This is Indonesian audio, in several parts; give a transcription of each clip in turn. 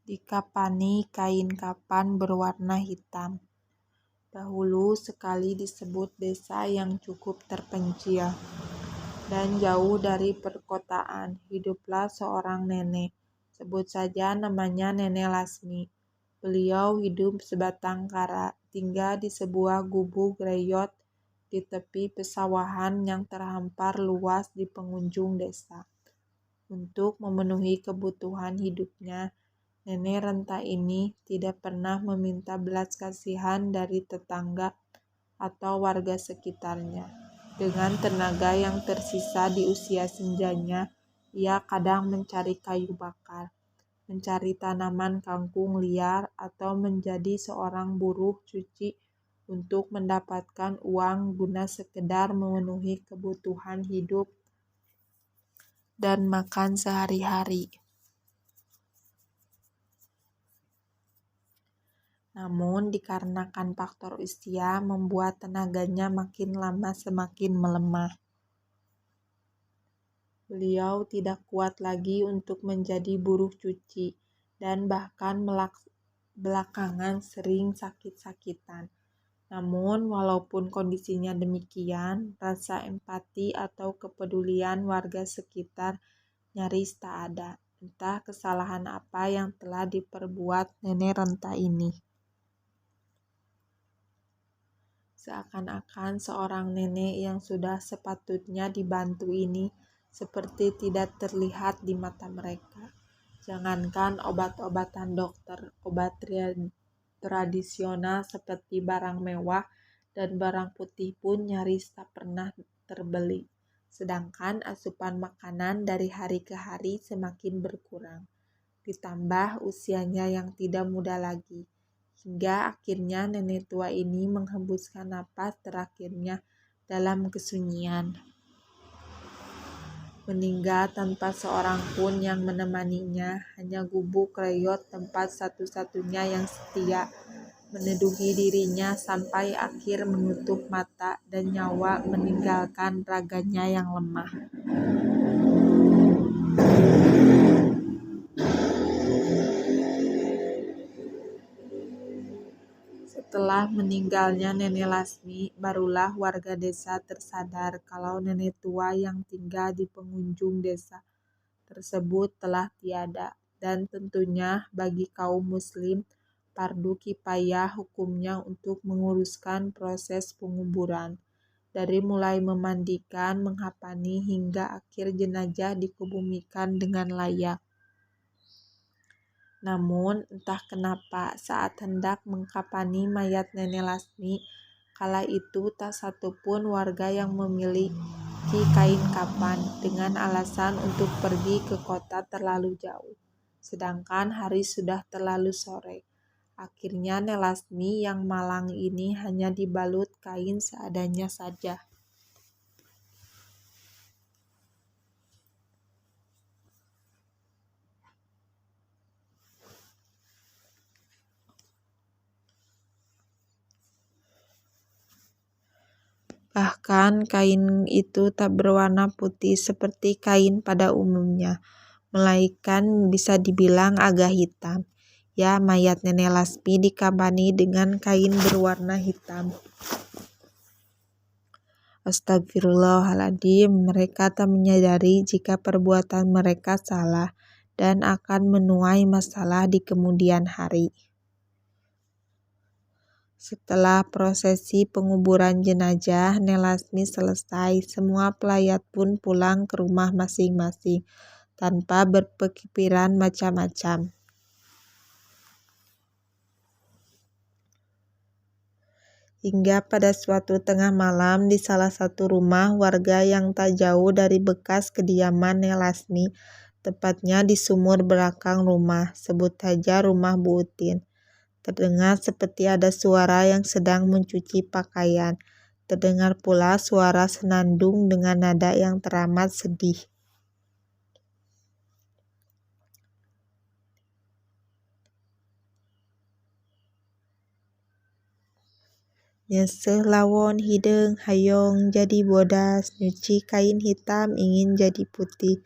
Dikapani kain kapan berwarna hitam. Dahulu sekali disebut desa yang cukup terpencil dan jauh dari perkotaan, hiduplah seorang nenek. Sebut saja namanya Nenek Lasmi. Beliau hidup sebatang kara, tinggal di sebuah gubuk reyot di tepi pesawahan yang terhampar luas di penghujung desa. Untuk memenuhi kebutuhan hidupnya, nenek renta ini tidak pernah meminta belas kasihan dari tetangga atau warga sekitarnya. Dengan tenaga yang tersisa di usia senjanya, ia kadang mencari kayu bakar, mencari tanaman kangkung liar, atau menjadi seorang buruh cuci untuk mendapatkan uang guna sekedar memenuhi kebutuhan hidup dan makan sehari-hari. Namun dikarenakan faktor usia membuat tenaganya makin lama semakin melemah. Beliau tidak kuat lagi untuk menjadi buruh cuci dan bahkan belakangan sering sakit-sakitan. Namun walaupun kondisinya demikian, rasa empati atau kepedulian warga sekitar nyaris tak ada. Entah kesalahan apa yang telah diperbuat nenek renta ini. Seakan-akan seorang nenek yang sudah sepatutnya dibantu ini seperti tidak terlihat di mata mereka. Jangankan obat-obatan dokter, obat tradisional seperti barang mewah dan barang putih pun nyaris tak pernah terbeli. Sedangkan asupan makanan dari hari ke hari semakin berkurang. Ditambah usianya yang tidak muda lagi. Hingga akhirnya nenek tua ini menghembuskan napas terakhirnya dalam kesunyian. Meninggal tanpa seorang pun yang menemaninya, hanya gubuk reyot tempat satu-satunya yang setia meneduhi dirinya sampai akhir menutup mata dan nyawa meninggalkan raganya yang lemah. Setelah meninggalnya Nenek Lasmi, barulah warga desa tersadar kalau nenek tua yang tinggal di penghujung desa tersebut telah tiada, dan tentunya bagi kaum muslim, fardu kifayah hukumnya untuk menguruskan proses penguburan, dari mulai memandikan, menghapani, hingga akhir jenazah dikebumikan dengan layak. Namun, entah kenapa saat hendak mengkafani mayat Nenek Lasmi, kala itu tak satupun warga yang memiliki kain kafan dengan alasan untuk pergi ke kota terlalu jauh. Sedangkan hari sudah terlalu sore. Akhirnya Nenek Lasmi yang malang ini hanya dibalut kain seadanya saja. Bahkan kain itu tak berwarna putih seperti kain pada umumnya, melainkan bisa dibilang agak hitam. Ya, mayat Nenek Lasmi dikafani dengan kain berwarna hitam. Astagfirullahaladzim, mereka tak menyadari jika perbuatan mereka salah dan akan menuai masalah di kemudian hari. Setelah prosesi penguburan jenazah Nenek Lasmi selesai, semua pelayat pun pulang ke rumah masing-masing tanpa berpikiran macam-macam. Hingga pada suatu tengah malam di salah satu rumah warga yang tak jauh dari bekas kediaman Nenek Lasmi, tepatnya di sumur belakang rumah, sebut saja rumah Bu Utin. Terdengar seperti ada suara yang sedang mencuci pakaian. Terdengar pula suara senandung dengan nada yang teramat sedih. Nyeseh lawon hideng hayong jadi bodas, nyuci kain hitam ingin jadi putih.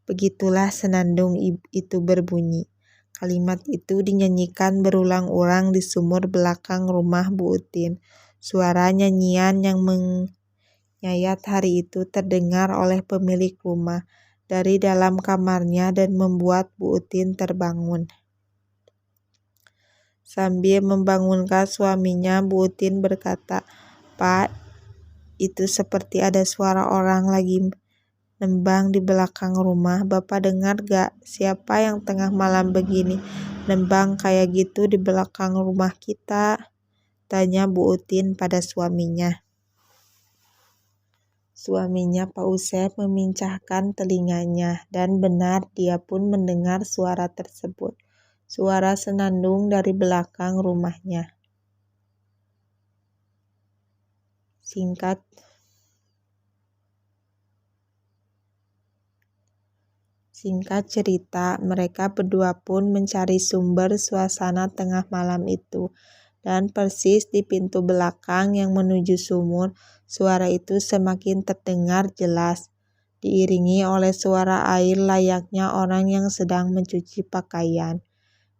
Begitulah senandung itu berbunyi. Kalimat itu dinyanyikan berulang-ulang di sumur belakang rumah Bu Utin. Suara nyanyian yang menyayat hari itu terdengar oleh pemilik rumah dari dalam kamarnya dan membuat Bu Utin terbangun. Sambil membangunkan suaminya, Bu Utin berkata, "Pak, itu seperti ada suara orang lagi nembang di belakang rumah. Bapak dengar gak? Siapa yang tengah malam begini nembang kayak gitu di belakang rumah kita?" tanya Bu Utin pada suaminya. Suaminya Pak Usep memincahkan telinganya, dan benar dia pun mendengar suara tersebut. Suara senandung dari belakang rumahnya. Singkat cerita, mereka berdua pun mencari sumber suasana tengah malam itu. Dan persis di pintu belakang yang menuju sumur, suara itu semakin terdengar jelas, diiringi oleh suara air layaknya orang yang sedang mencuci pakaian.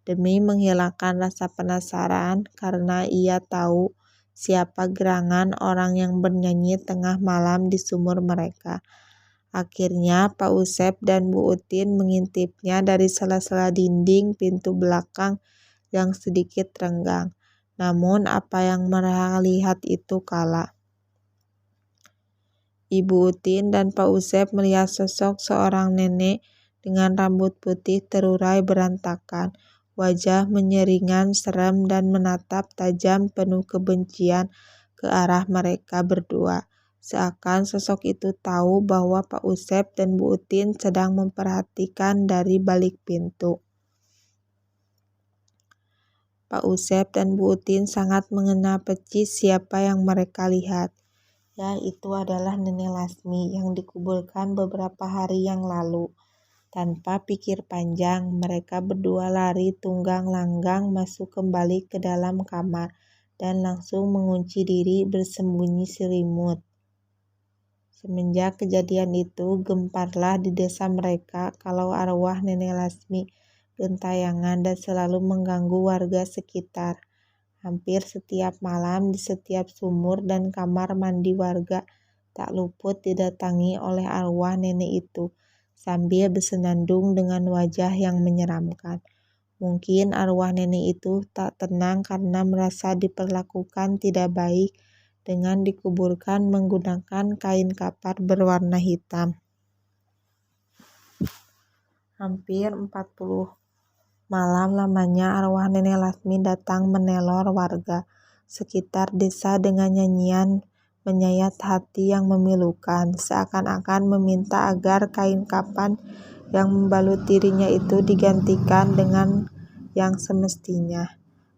Demi menghilangkan rasa penasaran, karena ia tahu siapa gerangan orang yang bernyanyi tengah malam di sumur mereka. Akhirnya Pak Usep dan Bu Utin mengintipnya dari sela-sela dinding pintu belakang yang sedikit renggang. Namun apa yang mereka lihat itu kala. Ibu Utin dan Pak Usep melihat sosok seorang nenek dengan rambut putih terurai berantakan, wajah menyeringan serem dan menatap tajam penuh kebencian ke arah mereka berdua. Seakan sosok itu tahu bahwa Pak Usep dan Bu Utin sedang memperhatikan dari balik pintu. Pak Usep dan Bu Utin sangat mengena percis siapa yang mereka lihat. Ya, itu adalah Nenek Lasmi yang dikuburkan beberapa hari yang lalu. Tanpa pikir panjang, mereka berdua lari tunggang langgang masuk kembali ke dalam kamar dan langsung mengunci diri bersembunyi selimut. Semenjak kejadian itu, gemparlah di desa mereka kalau arwah Nenek Lasmi gentayangan dan selalu mengganggu warga sekitar. Hampir setiap malam di setiap sumur dan kamar mandi warga tak luput didatangi oleh arwah nenek itu sambil bersenandung dengan wajah yang menyeramkan. Mungkin arwah nenek itu tak tenang karena merasa diperlakukan tidak baik dengan dikuburkan menggunakan kain kapar berwarna hitam. Hampir 40 malam lamanya arwah Nenek Lasmi datang meneror warga sekitar desa dengan nyanyian menyayat hati yang memilukan, seakan-akan meminta agar kain kapan yang membalut dirinya itu digantikan dengan yang semestinya.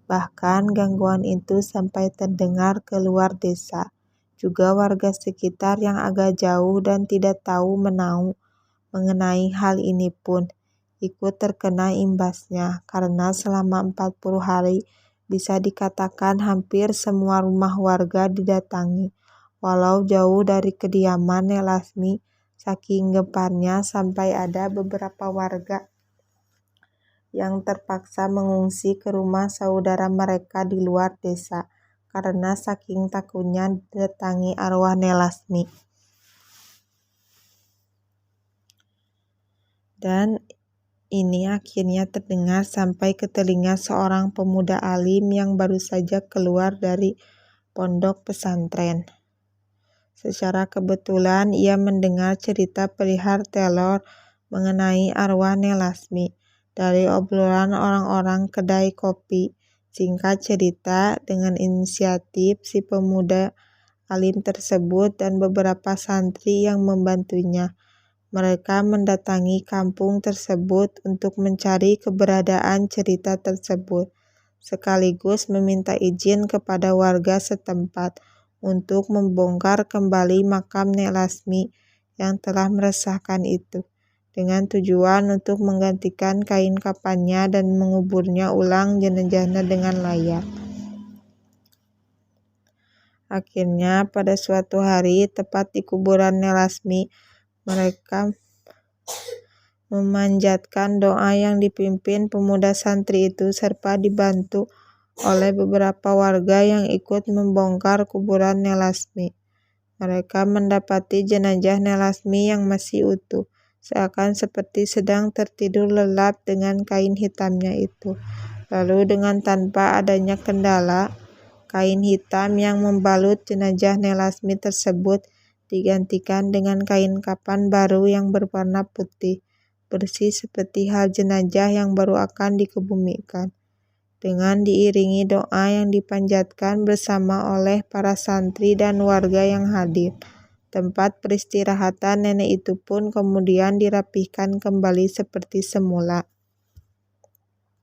Bahkan gangguan itu sampai terdengar keluar desa. Juga warga sekitar yang agak jauh dan tidak tahu menau mengenai hal ini pun ikut terkena imbasnya, karena selama 40 hari bisa dikatakan hampir semua rumah warga didatangi, walau jauh dari kediaman Nenek Lasmi. Saking gemparnya sampai ada beberapa warga yang terpaksa mengungsi ke rumah saudara mereka di luar desa, karena saking takutnya didatangi arwah Nenek Lasmi. Dan ini akhirnya terdengar sampai ke telinga seorang pemuda alim yang baru saja keluar dari pondok pesantren. Secara kebetulan ia mendengar cerita perihal teror mengenai arwah Nenek Lasmi dari obrolan orang-orang kedai kopi. Singkat cerita, dengan inisiatif si pemuda alim tersebut dan beberapa santri yang membantunya, mereka mendatangi kampung tersebut untuk mencari keberadaan cerita tersebut, sekaligus meminta izin kepada warga setempat untuk membongkar kembali makam Nenek Lasmi yang telah meresahkan itu, dengan tujuan untuk menggantikan kain kafannya dan menguburnya ulang jenazahnya dengan layak. Akhirnya pada suatu hari tepat di kuburan Nenek Lasmi, mereka memanjatkan doa yang dipimpin pemuda santri itu serta dibantu oleh beberapa warga yang ikut membongkar kuburan Nelasmi. Mereka mendapati jenazah Nelasmi yang masih utuh, seakan seperti sedang tertidur lelap dengan kain hitamnya itu. Lalu dengan tanpa adanya kendala, kain hitam yang membalut jenazah Nelasmi tersebut digantikan dengan kain kafan baru yang berwarna putih, bersih seperti hal jenazah yang baru akan dikebumikan. Dengan diiringi doa yang dipanjatkan bersama oleh para santri dan warga yang hadir, tempat peristirahatan nenek itu pun kemudian dirapihkan kembali seperti semula.